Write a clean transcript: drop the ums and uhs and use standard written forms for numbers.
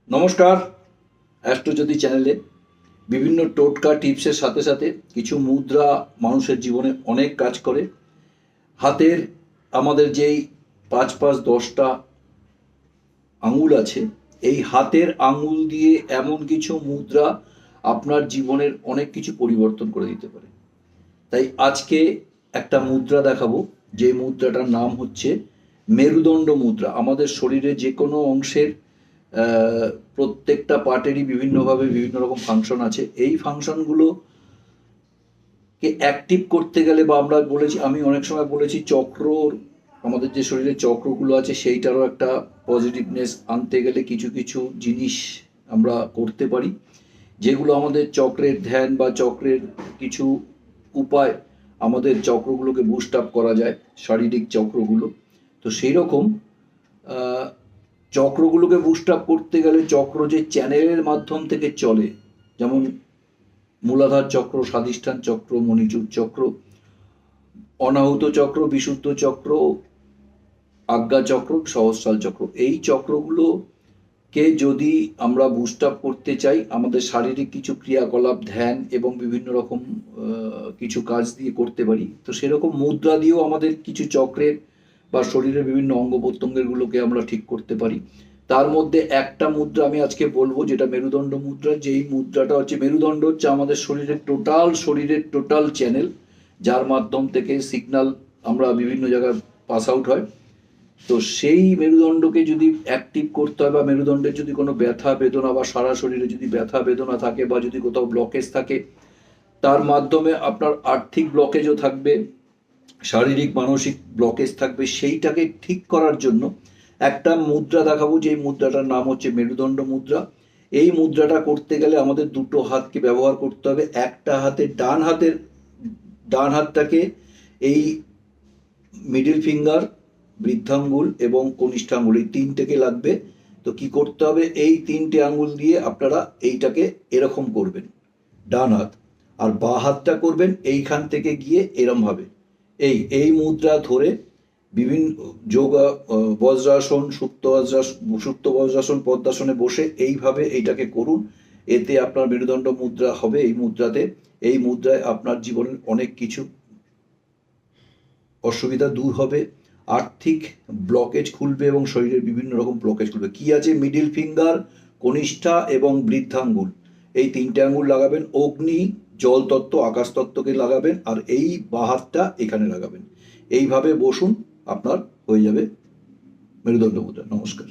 নমস্কার। অ্যাস্ট্রোজ্যোতি চ্যানেলে বিভিন্ন টোটকা টিপসের সাথে সাথে কিছু মুদ্রা মানুষের জীবনে অনেক কাজ করে। হাতের আমাদের যেই ৫-৫-১০টা আঙুল আছে, এই হাতের আঙুল দিয়ে এমন কিছু মুদ্রা আপনার জীবনের অনেক কিছু পরিবর্তন করে দিতে পারে। তাই আজকে একটা মুদ্রা দেখাবো, যে মুদ্রাটার নাম হচ্ছে মেরুদণ্ড মুদ্রা। আমাদের শরীরে যে কোনো অংশের প্রত্যেকটা পার্টেরই বিভিন্নভাবে বিভিন্ন রকম ফাংশন আছে। এই ফাংশনগুলোকে অ্যাক্টিভ করতে গেলে, বা আমি অনেক সময় বলেছি চক্রর, আমাদের যে শরীরে চক্রগুলো আছে সেইটারও একটা পজিটিভনেস আনতে গেলে কিছু কিছু জিনিস আমরা করতে পারি, যেগুলো আমাদের চক্রের ধ্যান বা চক্রের কিছু উপায় আমাদের চক্রগুলোকে বুস্ট আপ করা যায়, শারীরিক চক্রগুলো। তো সেই রকম চক্রগুলোকে বুস্ট আপ করতে গেলে চক্র যে চ্যানেলের মাধ্যম থেকে চলে, যেমন মূলাধার চক্র, স্বাধিষ্ঠান চক্র, মণিপুর চক্র, অনাহুত চক্র, বিশুদ্ধ চক্র, আজ্ঞা চক্র, সহস্রাল চক্র, এই চক্রগুলোকে যদি আমরা বুস্ট আপ করতে চাই, আমাদের শারীরিক কিছু ক্রিয়াকলাপ, ধ্যান এবং বিভিন্ন রকম কিছু কাজ দিয়ে করতে পারি। তো সেরকম মুদ্রা দিয়েও আমাদের কিছু চক্রের বা শরীরের বিভিন্ন অঙ্গ প্রত্যঙ্গগুলোকে আমরা ঠিক করতে পারি। তার মধ্যে একটা মুদ্রা আমি আজকে বলবো, যেটা মেরুদণ্ড মুদ্রা। যেই মুদ্রাটা হচ্ছে, মেরুদণ্ড হচ্ছে আমাদের শরীরের টোটাল চ্যানেল, যার মাধ্যম থেকে সিগন্যাল আমরা বিভিন্ন জায়গায় পাস আউট হয়। তো সেই মেরুদণ্ডকে যদি অ্যাক্টিভ করতে হয়, বা মেরুদণ্ডের যদি কোনো ব্যথা বেদনা বা সারা শরীরে যদি ব্যথা বেদনা থাকে, বা যদি কোথাও ব্লকেজ থাকে, তার মাধ্যমে আপনার আর্থিক ব্লকেজও থাকবে, শারীরিক মানসিক ব্লকেজ থাকবে, সেইটাকে ঠিক করার জন্য একটা মুদ্রা দেখাবো, যে মুদ্রাটার নাম হচ্ছে মেরুদণ্ড মুদ্রা। এই মুদ্রাটা করতে গেলে আমাদের দুটো হাতকে ব্যবহার করতে হবে। একটা হাতে, ডান হাতটাকে এই মিডিল ফিঙ্গার, বৃদ্ধাঙ্গুল এবং কনিষ্ঠাঙ্গুল, এই তিনটেকে লাগবে। তো কি করতে হবে, এই তিনটে আঙ্গুল দিয়ে আপনারা এইটাকে এরকম করবেন, ডান হাত। আর বাঁ হাতটা করবেন এইখান থেকে গিয়ে এরম ভাবে, এই মুদ্রা ধরে বিভিন্ন যোগা, বজ্রাসন, সুপ্ত বজ্রাসন, পদ্মাসনে বসে এইভাবে এইটাকে করুন। এতে আপনার মেরুদণ্ড মুদ্রা হবে। এই মুদ্রায় আপনার জীবনের অনেক কিছু অসুবিধা দূর হবে, আর্থিক ব্লকেজ খুলবে এবং শরীরের বিভিন্ন রকম ব্লকেজ খুলবে। কি আছে, মিডিল ফিঙ্গার, কনিষ্ঠা এবং বৃদ্ধাঙ্গুল, এই তিনটে আঙ্গুল লাগাবেন। অগ্নি, জল তত্ত্ব, আকাশ তত্ত্বকে লাগাবেন, আর এই বাঁ হাতটা এখানে লাগাবেন। এইভাবে বসুন, আপনার হয়ে যাবে মেরুদণ্ড মুদ্রা। নমস্কার।